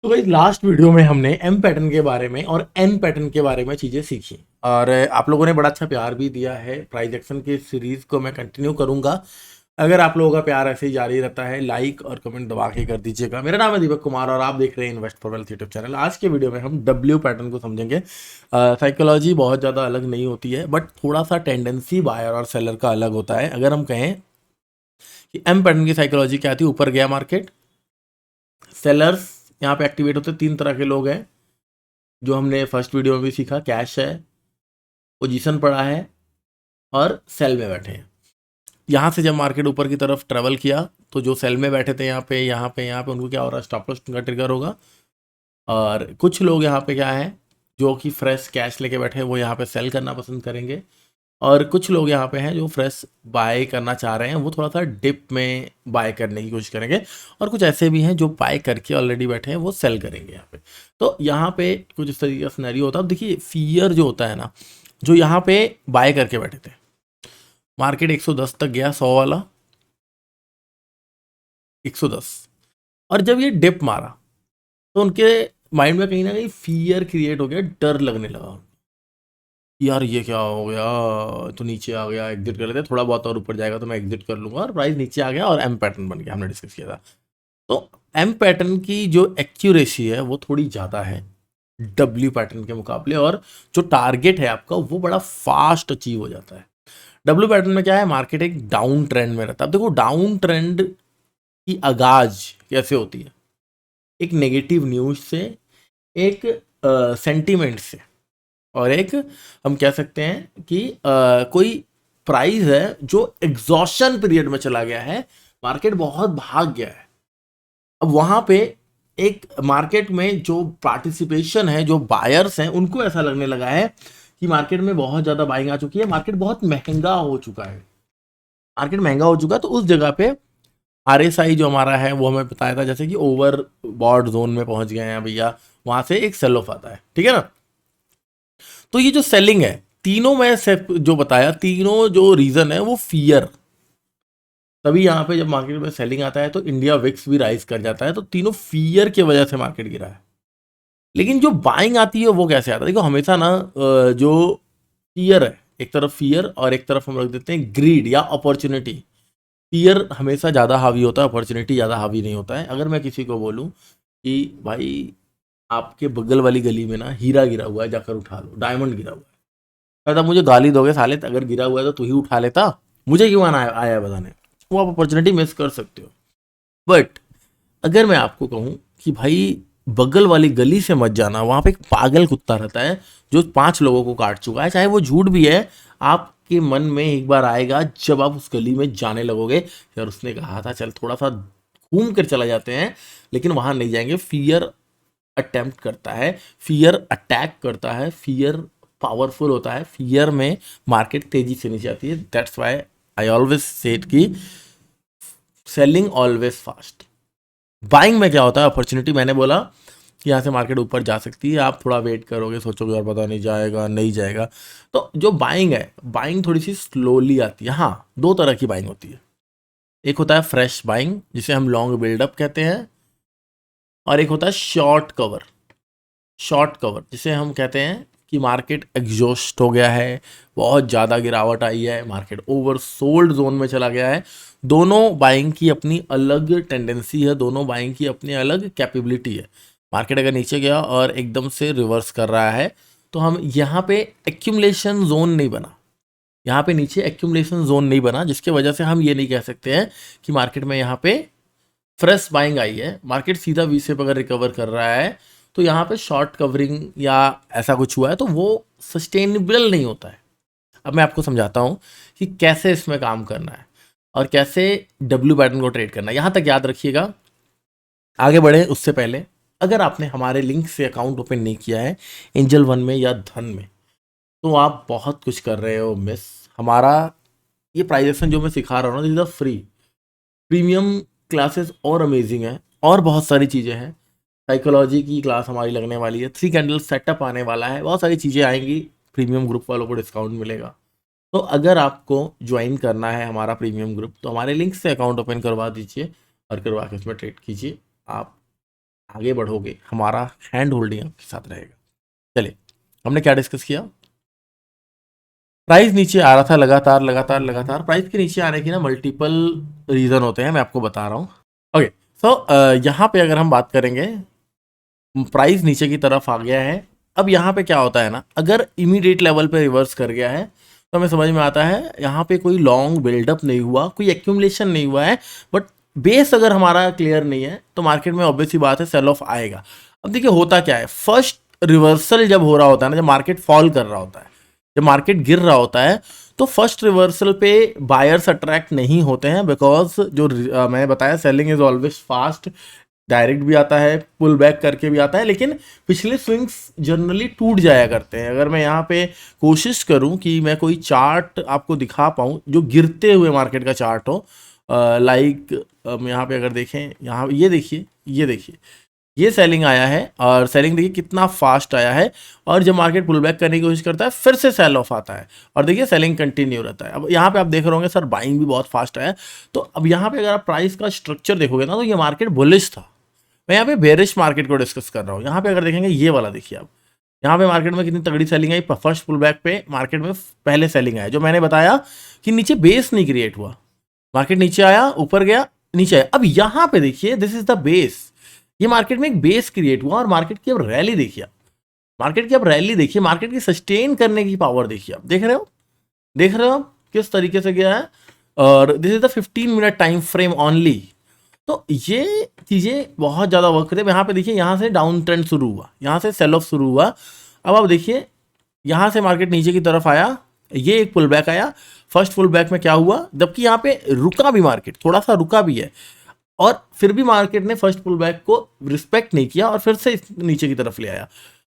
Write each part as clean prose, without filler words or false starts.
तो भाई last video में हमने एम पैटर्न के बारे में और एन पैटर्न के बारे में चीज़ें सीखी और आप लोगों ने बड़ा अच्छा प्यार भी दिया है। प्राइस एक्शन की सीरीज को मैं कंटिन्यू करूंगा। अगर आप लोगों का प्यार ऐसे ही जारी रहता है, लाइक और कमेंट दबा के कर दीजिएगा। मेरा नाम है दीपक कुमार और आप देख रहे हैं invest for wealth YouTube channel. आज के वीडियो में हम डब्ल्यू पैटर्न को समझेंगे। साइकोलॉजी बहुत ज़्यादा अलग नहीं होती है, बट थोड़ा सा टेंडेंसी बायर और सेलर का अलग होता है। अगर हम कहें कि एम पैटर्न की साइकोलॉजी क्या थी, ऊपर गया मार्केट, सेलर्स यहाँ पे एक्टिवेट होते, तीन तरह के लोग हैं जो हमने फर्स्ट वीडियो में भी सीखा। कैश है, पोजीशन पड़ा है और सेल में बैठे हैं। यहाँ से जब मार्केट ऊपर की तरफ ट्रेवल किया तो जो सेल में बैठे थे यहाँ पे उनको क्या हो रहा है, स्टॉप लॉस का ट्रिगर होगा। और कुछ लोग यहाँ पे क्या है, जो कि फ्रेश कैश लेके बैठे हैं, वो यहाँ पे सेल करना पसंद करेंगे। और कुछ लोग यहाँ पे हैं जो फ्रेश बाय करना चाह रहे हैं, वो थोड़ा सा डिप में बाय करने की कोशिश करेंगे। और कुछ ऐसे भी हैं जो बाय करके ऑलरेडी बैठे हैं, वो सेल करेंगे यहाँ पे। तो यहाँ पे कुछ इस तरीके का सिनेरियो होता है। अब देखिए, फियर जो होता है ना, जो यहाँ पे बाय करके बैठे थे, मार्केट 110 तक गया, 100 वाला 110, और जब ये डिप मारा तो उनके माइंड में कहीं ना कहीं फियर क्रिएट हो गया, डर लगने लगा। यार ये क्या हो गया, तो नीचे आ गया, एग्जिट कर लेते हैं, थोड़ा बहुत और ऊपर जाएगा तो मैं एग्जिट कर लूंगा। और प्राइस नीचे आ गया और एम पैटर्न बन गया, हमने डिस्कस किया था। तो एम पैटर्न की जो एक्यूरेसी है वो थोड़ी ज़्यादा है डब्ल्यू पैटर्न के मुकाबले, और जो टारगेट है आपका वो बड़ा फास्ट अचीव हो जाता है। डब्ल्यू पैटर्न में क्या है, मार्केट एक डाउन ट्रेंड में रहता है। अब देखो, डाउन ट्रेंड की आगाज कैसे होती है, एक नेगेटिव न्यूज से, एक सेंटीमेंट से, और एक हम कह सकते हैं कि कोई प्राइस है जो एग्जॉशन पीरियड में चला गया है, मार्केट बहुत भाग गया है। अब वहां पे एक मार्केट में जो पार्टिसिपेशन है, जो बायर्स हैं, उनको ऐसा लगने लगा है कि मार्केट में बहुत ज्यादा बाइंग आ चुकी है, मार्केट बहुत महंगा हो चुका है। मार्केट महंगा हो चुका है तो उस जगह पे आरएसआई जो हमारा है वो हमें बताया था, जैसे कि ओवर बॉट जोन में पहुंच गए हैं भैया, वहां से एक सेल ऑफ आता है, ठीक है ना। तो ये जो सेलिंग है, तीनों में से जो बताया, तीनों जो रीजन है वो फियर। तभी यहाँ पे जब मार्केट में सेलिंग आता है तो इंडिया विक्स भी राइज कर जाता है। तो तीनों फियर की वजह से मार्केट गिरा है। लेकिन जो बाइंग आती है वो कैसे आता है, देखो हमेशा ना, जो फियर है, एक तरफ फियर और एक तरफ हम रख देते हैं ग्रीड या अपॉर्चुनिटी। फियर हमेशा ज़्यादा हावी होता है, अपॉर्चुनिटी ज़्यादा हावी नहीं होता है। अगर मैं किसी को बोलूँ कि भाई आपके बगल वाली गली में ना हीरा गिरा हुआ है, जाकर उठा लो, डायमंड गिरा हुआ है, कहता मुझे गाली दोगे साले, अगर गिरा हुआ है तो तू ही उठा लेता, मुझे क्यों आना आया है बताने। वो आप अपॉर्चुनिटी मिस कर सकते हो। बट अगर मैं आपको कहूं कि भाई बगल वाली गली से मत जाना, वहां पे एक पागल कुत्ता रहता है जो 5 लोगों को काट चुका है, चाहे वो झूठ भी है, आपके मन में एक बार आएगा जब आप उस गली में जाने लगोगे, यार उसने कहा था चल थोड़ा सा घूम कर चला जाते हैं, लेकिन वहां नहीं जाएंगे। फियर अटेम्प्ट करता है, फियर अटैक करता है, फियर पावरफुल होता है, फियर में मार्केट तेजी से नीचे आती है। That's why I always said कि सेलिंग ऑलवेज फास्ट। बाइंग में क्या होता है, अपॉर्चुनिटी, मैंने बोला कि यहाँ से मार्केट ऊपर जा सकती है, आप थोड़ा वेट करोगे, सोचोगे यार पता नहीं जाएगा नहीं जाएगा। तो जो बाइंग है, बाइंग थोड़ी सी स्लोली आती है। हाँ, दो तरह की बाइंग होती है, एक होता है फ्रेश बाइंग जिसे हम लॉन्ग बिल्डअप कहते हैं, और एक होता है शॉर्ट कवर। शॉर्ट कवर जिसे हम कहते हैं कि मार्केट एग्जॉस्ट हो गया है, बहुत ज़्यादा गिरावट आई है, मार्केट ओवर सोल्ड जोन में चला गया है। दोनों बाइंग की अपनी अलग टेंडेंसी है, दोनों बाइंग की अपनी अलग कैपेबिलिटी है। मार्केट अगर नीचे गया और एकदम से रिवर्स कर रहा है तो हम यहाँ पे एक्यूमुलेशन जोन नहीं बना, यहाँ पे नीचे एक्यूमुलेशन जोन नहीं बना, जिसके वजह से हम ये नहीं कह सकते हैं कि मार्केट में यहाँ पे फ्रेश बाइंग आई है। मार्केट सीधा वी शेप अगर रिकवर कर रहा है तो यहाँ पे शॉर्ट कवरिंग या ऐसा कुछ हुआ है तो वो सस्टेनेबल नहीं होता है। अब मैं आपको समझाता हूँ कि कैसे इसमें काम करना है और कैसे डब्ल्यू पैटर्न को ट्रेड करना है। यहाँ तक याद रखिएगा। आगे बढ़े उससे पहले, अगर आपने हमारे लिंक से अकाउंट ओपन नहीं किया है एंजल वन में या धन में, तो आप बहुत कुछ कर रहे हो मिस। हमारा ये प्राइजेशन जो मैं सिखा रहा हूँ ना, this is free premium classes और अमेजिंग है, और बहुत सारी चीज़ें हैं। साइकोलॉजी की क्लास हमारी लगने वाली है, 3 कैंडल सेटअप आने वाला है, बहुत सारी चीज़ें आएंगी। प्रीमियम ग्रुप वालों को डिस्काउंट मिलेगा। तो अगर आपको ज्वाइन करना है हमारा प्रीमियम ग्रुप तो हमारे लिंक से अकाउंट ओपन करवा दीजिए और करवा के उसमें ट्रेड कीजिए। आप आगे बढ़ोगे, हमारा हैंड होल्डिंग आपके साथ रहेगा। चलिए, हमने क्या डिस्कस किया, प्राइस नीचे आ रहा था लगातार लगातार लगातार। प्राइस के नीचे आने की ना मल्टीपल रीजन होते हैं, मैं आपको बता रहा हूँ। ओके, सो यहाँ पे अगर हम बात करेंगे, प्राइस नीचे की तरफ आ गया है। अब यहाँ पे क्या होता है ना, अगर इमीडिएट लेवल पे रिवर्स कर गया है तो हमें समझ में आता है यहाँ पे कोई लॉन्ग बिल्डअप नहीं हुआ, कोई एक्यूमुलेशन नहीं हुआ है, बट बेस अगर हमारा क्लियर नहीं है तो मार्केट में ऑब्वियस ही बात है सेल ऑफ आएगा। अब देखिए होता क्या है, फर्स्ट रिवर्सल जब हो रहा होता है ना, जब मार्केट फॉल कर रहा होता है, जब मार्केट गिर रहा होता है, तो फर्स्ट रिवर्सल पे बायर्स अट्रैक्ट नहीं होते हैं, बिकॉज जो मैंने बताया selling is always fast, direct भी आता है, पुल बैक करके भी आता है, लेकिन पिछले स्विंग्स जनरली टूट जाया करते हैं। अगर मैं यहाँ पे कोशिश करूँ कि मैं कोई चार्ट आपको दिखा पाऊँ जो गिरते हुए मार्केट का चार्ट हो, लाइक यहाँ पे अगर देखें, यहाँ ये देखिए, ये देखिए, ये सेलिंग आया है और सेलिंग देखिए कितना फास्ट आया है, और जब मार्केट पुल बैक करने की कोशिश करता है फिर से सेल ऑफ आता है और देखिए सेलिंग कंटिन्यू रहता है। अब यहाँ पे आप देख रहे होंगे सर बाइंग भी बहुत फास्ट आया है। तो अब यहाँ पे अगर आप प्राइस का स्ट्रक्चर देखोगे ना, तो ये मार्केट बुलिश था। मैं यहाँ पे बेरिश मार्केट को डिस्कस कर रहा हूँ। यहाँ पे अगर देखेंगे ये वाला देखिए आप, यहाँ पे मार्केट में कितनी तगड़ी सेलिंग आई, फर्स्ट पुल बैक पे मार्केट में पहले सेलिंग आया, जो मैंने बताया कि नीचे बेस नहीं क्रिएट हुआ, मार्केट नीचे आया, ऊपर गया, नीचे आया। अब यहाँ पे देखिए दिस इज द बेस, ये मार्केट में एक बेस क्रिएट हुआ और मार्केट की अब रैली देखिए, मार्केट की अब रैली देखिए, मार्केट की सस्टेन करने की पावर देखिए आप, देख रहे हो, देख रहे हो आप किस तरीके से गया है। और this is the 15 minute time frame only. तो ये चीजें बहुत ज्यादा वर्क करते हैं। यहाँ पे देखिए, यहाँ से डाउन ट्रेंड शुरू हुआ, यहाँ से सेल ऑफ शुरू हुआ। अब आप देखिए यहाँ से मार्केट नीचे की तरफ आया, ये एक पुल बैक आया, फर्स्ट पुल बैक में क्या हुआ, जबकि यहाँ पे रुका भी मार्केट, थोड़ा सा रुका भी है, और फिर भी मार्केट ने फर्स्ट पुल बैक को रिस्पेक्ट नहीं किया और फिर से नीचे की तरफ ले आया।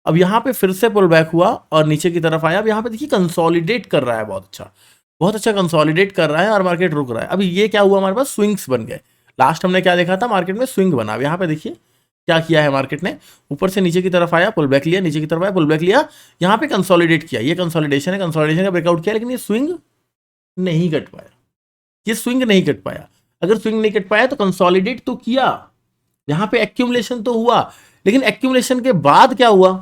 अब यहाँ पे फिर से पुल बैक हुआ और नीचे की तरफ आया। अब यहाँ पे देखिए कंसोलिडेट कर रहा है, बहुत अच्छा कंसोलिडेट कर रहा है और मार्केट रुक रहा है। अभी ये क्या हुआ, हमारे पास स्विंग्स बन गए। लास्ट हमने क्या देखा था, मार्केट में स्विंग बना। अब यहाँ पे देखिए क्या किया है मार्केट ने, ऊपर से नीचे की तरफ आया, पुल बैक लिया, नीचे की तरफ आया, पुल बैक लिया, यहाँ पे कंसोलिडेट किया, ये कंसोलिडेशन है, कंसोलिडेशन का ब्रेकआउट किया, लेकिन ये स्विंग नहीं कट पाया, ये स्विंग नहीं कट पाया। अगर स्विंग नहीं कट पाया तो कंसोलिडेट तो किया, यहां पे एक्यूमुलेशन तो हुआ, लेकिन एक्यूमुलेशन के बाद क्या हुआ,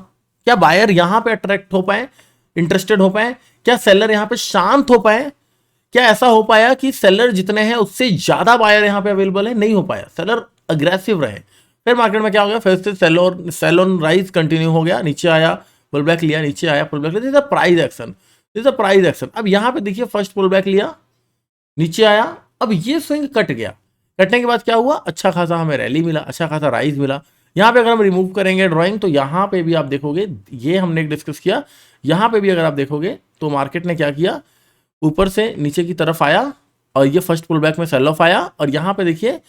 क्या बायर यहां पे अट्रैक्ट हो पाए, इंटरेस्टेड हो पाए, क्या सेलर यहां पे शांत हो पाए, क्या ऐसा हो पाया कि सेलर जितने हैं उससे ज्यादा बायर यहां पे अवेलेबल है, नहीं हो पाया, सेलर अग्रेसिव रहे। फिर मार्केट में क्या हो गया, फिर से सेल ऑन राइज कंटिन्यू हो गया, नीचे आया, पुल बैक लिया, नीचे आया, पुल बैक लिया, price action, this is price action. अब यहां पे देखिए फर्स्ट पुल बैक लिया, नीचे आया, अब ये स्विंग कट गया, कटने के बाद क्या हुआ, अच्छा खासा हमें रैली मिला, अच्छा खासा राइज मिला। यहाँ पे अगर हम रिमूव करेंगे ड्राइंग तो यहाँ पे भी आप देखोगे, ये हमने डिस्कस किया, यहाँ पे भी अगर आप देखोगे तो मार्केट ने क्या किया, ऊपर से नीचे की तरफ आया और ये फर्स्ट पुल बैक में सेल ऑफ आया और यहाँ पे देखिए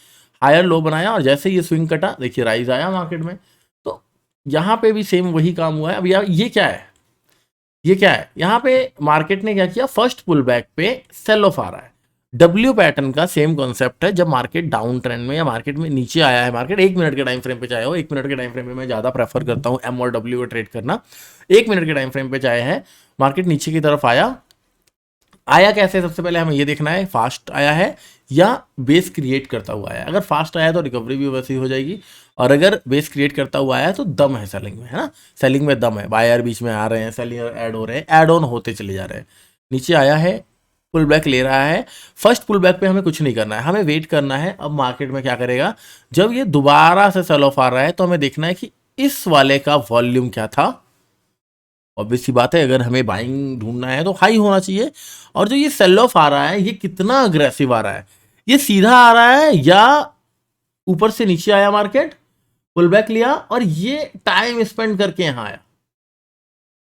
हायर लो बनाया और जैसे ये स्विंग कटा देखिए राइज आया मार्केट में। तो यहाँ पे भी सेम वही काम हुआ है। अब यार ये क्या है, ये क्या है, यहाँ पे मार्केट ने क्या किया, फर्स्ट पुल बैक पे सेल ऑफ आ रहा है। डब्ल्यू पैटर्न का सेम कॉन्सेप्ट है, जब मार्केट डाउन ट्रेंड में या मार्केट में नीचे आया है, मार्केट 1 मिनट के टाइम फ्रेम पे चाहे हो, 1 मिनट के टाइम फ्रेम पे मैं ज़्यादा प्रेफर करता हूँ एम और डब्ल्यू को ट्रेड करना। 1 मिनट के टाइम फ्रेम पे चाहे है, मार्केट नीचे की तरफ आया, आया कैसे, सबसे पहले हमें ये देखना है फास्ट आया है या बेस क्रिएट करता हुआ आया। अगर फास्ट आया तो रिकवरी भी वैसी हो जाएगी, और अगर बेस क्रिएट करता हुआ आया तो दम है सेलिंग में, है ना, सेलिंग में दम है, बायर बीच में आ रहे हैं, सेलिंग ऐड हो रहे हैं, ऐड ऑन होते चले जा रहे हैं। नीचे आया है, पुल बैक ले रहा है, फर्स्ट पुल बैक पे हमें कुछ नहीं करना है, हमें वेट करना है। अब मार्केट में क्या करेगा, जब ये दोबारा से सेल ऑफ आ रहा है तो हमें देखना है कि इस वाले का वॉल्यूम क्या था। ऑब्वियस सी बात है, अगर हमें बाइंग ढूंढना है तो हाई होना चाहिए, और जो ये सेल ऑफ आ रहा है ये कितना अग्रेसिव आ रहा है, ये सीधा आ रहा है या ऊपर से नीचे आया, मार्केट पुल बैक लिया और ये टाइम स्पेंड करके यहां आया,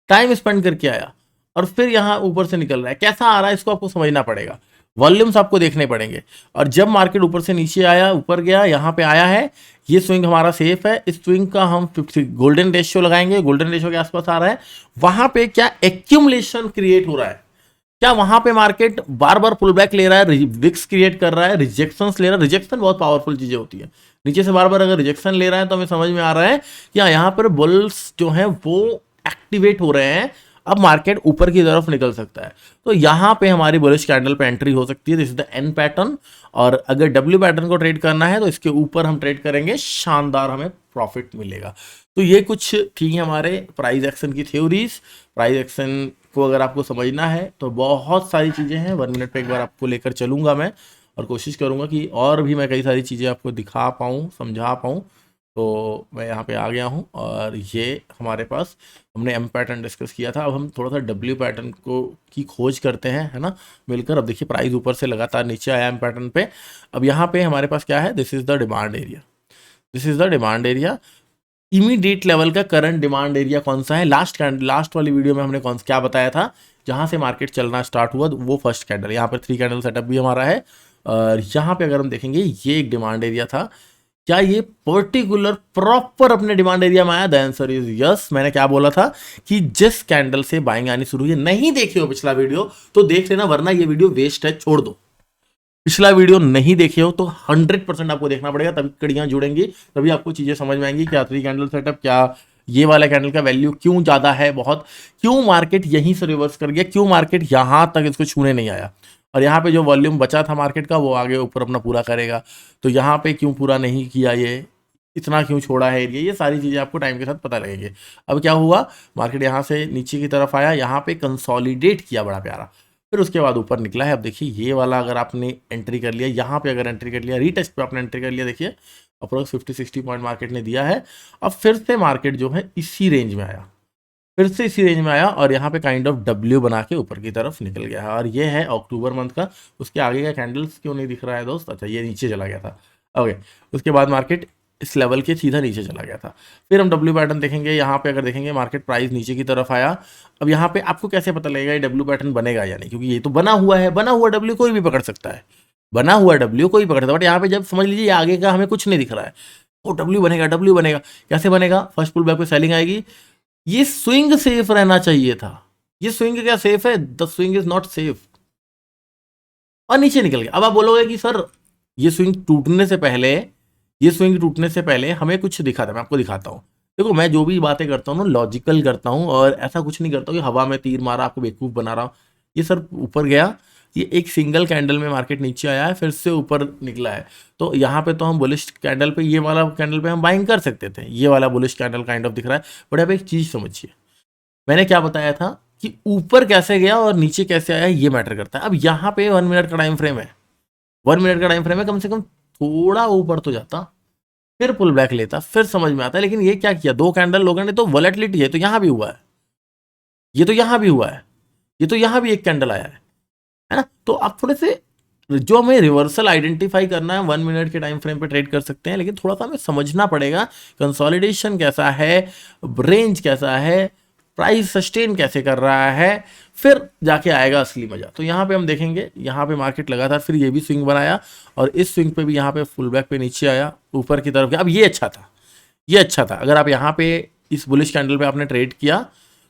टाइम स्पेंड करके आया और फिर यहां ऊपर से निकल रहा है, कैसा आ रहा है इसको आपको समझना पड़ेगा, वॉल्यूम्स आपको देखने पड़ेंगे। और जब मार्केट ऊपर से नीचे आया, ऊपर गया, यहाँ पे आया है, ये स्विंग हमारा सेफ है, इस स्विंग का हम गोल्डन रेशियो लगाएंगे, गोल्डन रेशियो के आसपास आ रहा है, वहां पे क्या एक्यूमुलेशन क्रिएट हो रहा है, क्या वहां पे मार्केट बार बार पुल बैक ले रहा है, विक्स क्रिएट कर रहा है, रिजेक्शंस ले रहा है। रिजेक्शन बहुत पावरफुल चीजें होती है, नीचे से बार बार अगर रिजेक्शन ले रहा है तो हमें समझ में आ रहा है कि यहाँ पर बुल्स जो है वो एक्टिवेट हो रहे हैं, अब मार्केट ऊपर की तरफ निकल सकता है। तो यहाँ पे हमारी बुलिश कैंडल पे एंट्री हो सकती है, this is the an pattern. और अगर डब्ल्यू पैटर्न को ट्रेड करना है तो इसके ऊपर हम ट्रेड करेंगे, शानदार हमें प्रॉफिट मिलेगा। तो ये कुछ थी हमारे प्राइस एक्शन की थ्योरीज। प्राइस एक्शन को अगर आपको समझना है तो बहुत सारी चीज़ें हैं, 1 मिनट पे एक बार आपको लेकर चलूँगा मैं, और कोशिश करूँगा कि और भी मैं कई सारी चीज़ें आपको दिखा पाऊँ, समझा पाऊँ। तो मैं यहाँ पे आ गया हूँ और ये हमारे पास हमने एम पैटर्न डिस्कस किया था। अब हम थोड़ा सा डब्ल्यू पैटर्न को की खोज करते हैं, है ना, मिलकर। अब देखिए प्राइस ऊपर से लगातार नीचे आया एम पैटर्न पे। अब यहाँ पे हमारे पास क्या है, this is the demand area, this is the demand area. Immediate level का करंट डिमांड एरिया कौन सा है, लास्ट वाली वीडियो में हमने क्या बताया था, जहां से मार्केट चलना स्टार्ट हुआ वो फर्स्ट कैंडल। यहाँ पर 3 कैंडल सेटअप भी हमारा है और यहाँ पे अगर हम देखेंगे ये एक डिमांड एरिया था। क्या ये पर्टिकुलर प्रॉपर अपने डिमांड एरिया में आया? The answer is yes. मैंने क्या बोला था कि जिस कैंडल से बाइंग आनी शुरू हुई, नहीं देखे हो पिछला वीडियो तो देख लेना, वरना ये वीडियो वेस्ट है, छोड़ दो। पिछला वीडियो नहीं देखे हो तो 100% आपको देखना पड़ेगा, तभी कड़ियां जुड़ेंगी, तभी आपको चीजें समझ में आएंगी। क्या 3 कैंडल सेटअप, क्या ये वाला कैंडल का वैल्यू क्यों ज्यादा है बहुत, क्यों मार्केट यहीं से रिवर्स कर गया, क्यों मार्केट यहां तक इसको छूने नहीं आया, और यहाँ पे जो वॉल्यूम बचा था मार्केट का वो आगे ऊपर अपना पूरा करेगा, तो यहाँ पे क्यों पूरा नहीं किया, ये इतना क्यों छोड़ा है एरिया, ये सारी चीज़ें आपको टाइम के साथ पता लगेंगे। अब क्या हुआ, मार्केट यहाँ से नीचे की तरफ आया, यहाँ पे कंसोलिडेट किया बड़ा प्यारा, फिर उसके बाद ऊपर निकला है। अब देखिए ये वाला अगर आपने एंट्री कर लिया, यहाँ पे अगर एंट्री कर लिया, रीटेस्ट पे आपने एंट्री कर लिया, देखिए अप्रोक्स 50-60 पॉइंट मार्केट ने दिया है। अब फिर से मार्केट जो है इसी रेंज में आया, फिर से इसी रेंज में आया और यहाँ पे काइंड ऑफ डब्ल्यू बना के ऊपर की तरफ निकल गया है, और ये है अक्टूबर मंथ का। उसके आगे का कैंडल्स क्यों नहीं दिख रहा है दोस्त? अच्छा, ये नीचे चला गया था। ओके, उसके बाद मार्केट इस लेवल के सीधा नीचे चला गया था। फिर हम डब्ल्यू पैटर्न देखेंगे, यहाँ पे अगर देखेंगे मार्केट प्राइस नीचे की तरफ आया। अब यहाँ पे आपको कैसे पता लगेगा ये डब्ल्यू पैटर्न बनेगा या नहीं, क्योंकि ये तो बना हुआ है, बना हुआ डब्ल्यू कोई भी पकड़ सकता है, बना हुआ डब्ल्यू कोई पकड़ सकता है। बट यहाँ पे जब समझ लीजिए आगे का हमें कुछ नहीं दिख रहा है, वो डब्ल्यू बनेगा, डब्ल्यू बनेगा। कैसे बनेगा? फर्स्ट पुल बैक पे सेलिंग आएगी, ये स्विंग सेफ रहना चाहिए था। ये स्विंग क्या सेफ है? The swing is not safe, और नीचे निकल गया। अब आप बोलोगे कि सर ये स्विंग टूटने से पहले, ये स्विंग टूटने से पहले हमें कुछ दिखा था। मैं आपको दिखाता हूँ। देखो मैं जो भी बातें करता हूँ ना लॉजिकल करता हूँ, और ऐसा कुछ नहीं करता हूँ कि हवा में तीर मारा आपको बेवकूफ बना रहा हूँ। ये सर ऊपर गया, ये एक सिंगल कैंडल में मार्केट नीचे आया है, फिर से ऊपर निकला है, तो यहाँ पे तो हम बुलिश कैंडल पे, ये वाला कैंडल पे हम बाइंग कर सकते थे। ये वाला बुलिश कैंडल काइंड ऑफ दिख रहा है। बट अब एक चीज समझिए, मैंने क्या बताया था कि ऊपर कैसे गया और नीचे कैसे आया ये मैटर करता है। अब यहाँ पे 1 मिनट का टाइम फ्रेम है, 1 मिनट का टाइम फ्रेम है, कम से कम थोड़ा ऊपर तो जाता, फिर पुल बैक लेता, फिर समझ में आता है। लेकिन ये क्या किया, 2 कैंडल लोगों ने, तो वॉलेटिलिटी है तो यहाँ भी हुआ है, ये तो यहाँ भी हुआ है, ये तो यहाँ भी एक कैंडल आया है ना। तो आप थोड़े से जो हमें रिवर्सल आइडेंटिफाई करना है 1 मिनट के टाइम फ्रेम पे ट्रेड कर सकते हैं, लेकिन थोड़ा सा हमें समझना पड़ेगा कंसोलिडेशन कैसा है, रेंज कैसा है, प्राइस सस्टेन कैसे कर रहा है, फिर जाके आएगा असली मजा। तो यहाँ पे हम देखेंगे, यहाँ पे मार्केट लगातार फिर ये भी स्विंग बनाया, और इस स्विंग पे भी यहाँ पे फुल बैक पे नीचे आया, ऊपर की तरफ गया। अब ये अच्छा था, ये अच्छा था। अगर आप यहाँ पे इस बुलिश कैंडल पे आपने ट्रेड किया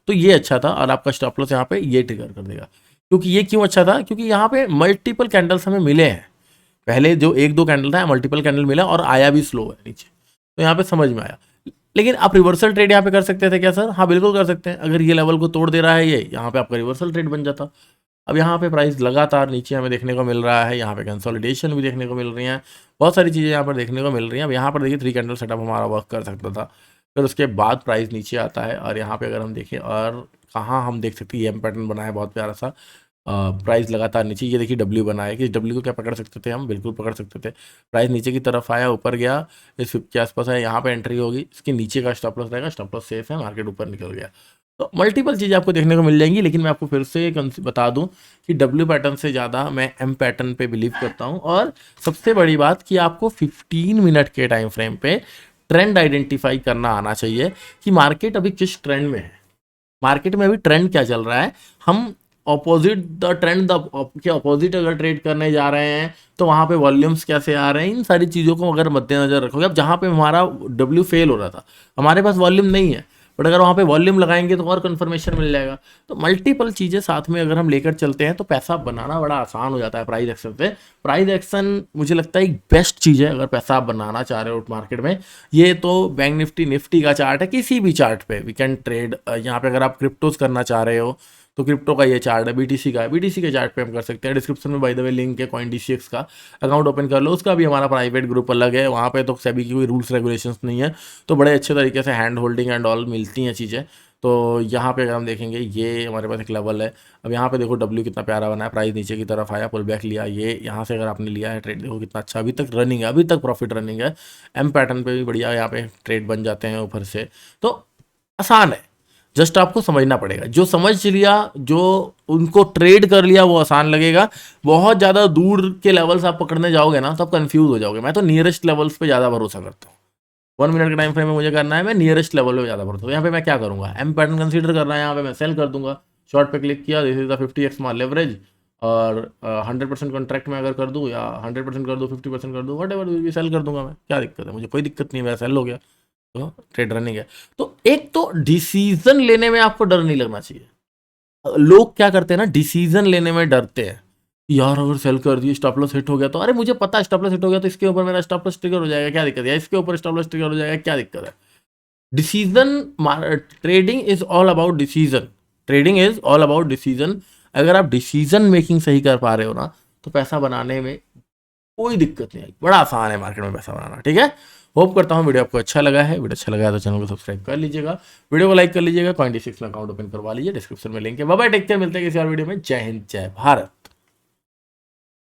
तो ये अच्छा था, और आपका स्टॉप लॉस यहाँ पे ये ट्रिगर कर देगा। क्योंकि ये क्यों अच्छा था, क्योंकि यहाँ पे मल्टीपल कैंडल्स हमें मिले हैं। पहले जो 1-2 कैंडल था, मल्टीपल कैंडल मिला और आया भी स्लो है नीचे, तो यहाँ पे समझ में आया। लेकिन आप रिवर्सल ट्रेड यहाँ पे कर सकते थे क्या सर? हाँ बिल्कुल कर सकते हैं। अगर ये लेवल को तोड़ दे रहा है ये, यहाँ पे आपका रिवर्सल ट्रेड बन जाता। अब यहाँ पे प्राइस लगातार नीचे हमें देखने को मिल रहा है, यहाँ पे कंसोलिडेशन भी देखने को मिल रही है, बहुत सारी चीज़ें यहाँ पर देखने को मिल रही हैं। अब यहाँ पर देखिए 3 कैंडल सेटअप हमारा वर्क कर सकता था, फिर उसके बाद प्राइस नीचे आता है, और यहाँ पे अगर हम देखें, और कहाँ हम देख सकते हैं एम पैटर्न बना है बहुत प्यारा सा, प्राइस लगातार नीचे, ये देखिए डब्ल्यू बना है, कि डब्ल्यू को क्या पकड़ सकते थे हम? बिल्कुल पकड़ सकते थे। प्राइस नीचे की तरफ आया, ऊपर गया, इस 50 के आसपास है, यहाँ पे एंट्री होगी, इसके नीचे का स्टॉप लॉस रहेगा, स्टॉप लॉस सेफ है, मार्केट ऊपर निकल गया। तो मल्टीपल चीज़ें आपको देखने को मिल जाएंगी। लेकिन मैं आपको फिर से बता दूं कि डब्ल्यू पैटर्न से ज़्यादा मैं एम पैटर्न पे बिलीव करता हूं, और सबसे बड़ी बात कि आपको 15 मिनट के टाइम फ्रेम पे ट्रेंड आइडेंटिफाई करना आना चाहिए कि मार्केट अभी किस ट्रेंड में है, मार्केट में अभी ट्रेंड क्या चल रहा है। हम ऑपोजिट द ट्रेंड के ऑपोजिट अगर ट्रेड करने जा रहे हैं तो वहाँ पे वॉल्यूम्स कैसे आ रहे हैं, इन सारी चीज़ों को अगर मद्देनजर रखोगे। अब जहाँ पे हमारा डब्ल्यू फेल हो रहा था, हमारे पास वॉल्यूम नहीं है, बट अगर वहाँ पे वॉल्यूम लगाएंगे तो और कंफर्मेशन मिल जाएगा। तो मल्टीपल चीज़ें साथ में अगर हम लेकर चलते हैं तो पैसा बनाना बड़ा आसान हो जाता है प्राइस एक्शन से। प्राइस एक्शन मुझे लगता है एक बेस्ट चीज़ है अगर पैसा आप बनाना चाह रहे हो मार्केट में। ये तो बैंक निफ्टी का चार्ट है, किसी भी चार्ट पे वी कैन ट्रेड। यहाँ पे अगर आप क्रिप्टोज करना चाह रहे हो तो क्रिप्टो का ये चार्ट है, बीटीसी का है, बीटीसी के चार्ट पे हम कर सकते हैं। डिस्क्रिप्शन में बाय द वे लिंक है CoinDCX का, अकाउंट ओपन कर लो। उसका भी हमारा प्राइवेट ग्रुप अलग है, वहाँ पे तो सेबी की कोई रूल्स रेगुलेशंस नहीं है, तो बड़े अच्छे तरीके से हैंड होल्डिंग एंड ऑल मिलती हैं चीज़ें। तो यहाँ पे अगर हम देखेंगे, ये हमारे पास एक लेवल है। अब यहाँ पे देखो डब्ल्यू कितना प्यारा बना है, प्राइस नीचे की तरफ आया, पुल बैक लिया, ये यहाँ से अगर आपने लिया है ट्रेड, देखो कितना अच्छा अभी तक रनिंग है, अभी तक प्रॉफिट रनिंग है। एम पैटर्न पे भी बढ़िया यहाँ पे ट्रेड बन जाते हैं ऊपर से। तो आसान है, जस्ट आपको समझना पड़ेगा। जो समझ लिया, जो उनको ट्रेड कर लिया, वो आसान लगेगा। बहुत ज़्यादा दूर के लेवल्स आप पकड़ने जाओगे ना तो आप कंफ्यूज हो जाओगे। मैं तो नियरेस्ट लेवल्स पे ज़्यादा भरोसा करता हूँ। 1 मिनट के टाइम फ्रेम में मुझे करना है, मैं नियरेस्ट लेवल पे ज़्यादा भरोसा। तो यहाँ पे मैं क्या करूँगा, एम पैटर्न कंसीडर करना है, यहाँ पे मैं सेल कर दूंगा। शॉर्ट पे क्लिक किया, दिस इज द 50x मार लेवरेज, और 100% कॉन्ट्रैक्ट में अगर कर दूँ, या 100% कर दूँ, 50% कर दूँ, वट एवर भी सेल कर दूंगा मैं। क्या दिक्कत है, मुझे कोई दिक्कत नहीं है, मेरा सेल हो गया, तो ट्रेड रनिंग है। तो एक तो डिसीजन लेने में आपको डर नहीं लगना चाहिए। लोग क्या करते हैं ना, डिसीजन लेने में डरते हैं, यार अगर सेल कर दिए, स्टॉप लॉस हिट हो गया तो, अरे मुझे पता है स्टॉप लॉस हिट हो गया तो इसके ऊपर मेरा स्टॉप लॉस ट्रिगर हो जाएगा, क्या दिक्कत है, इसके ऊपर स्टॉप लॉस ट्रिगर हो जाएगा, क्या दिक्कत है। Decision, trading is all about decision, trading is all about decision. अगर आप डिसीजन मेकिंग सही कर पा रहे हो ना, तो पैसा बनाने में कोई दिक्कत नहीं आई, बड़ा आसान है मार्केट में पैसा बनाना। ठीक है, होप करता हूँ वीडियो आपको अच्छा लगा है। वीडियो अच्छा लगा है तो चैनल को सब्सक्राइब कर लीजिएगा, वीडियो को लाइक कर लीजिएगा, CoinDCX में अकाउंट ओपन करवा लीजिए, डिस्क्रिप्शन में लिंक है। बाय बाय, टेक केयर, मिलते हैं किसी और वीडियो में। जय हिंद, जय भारत।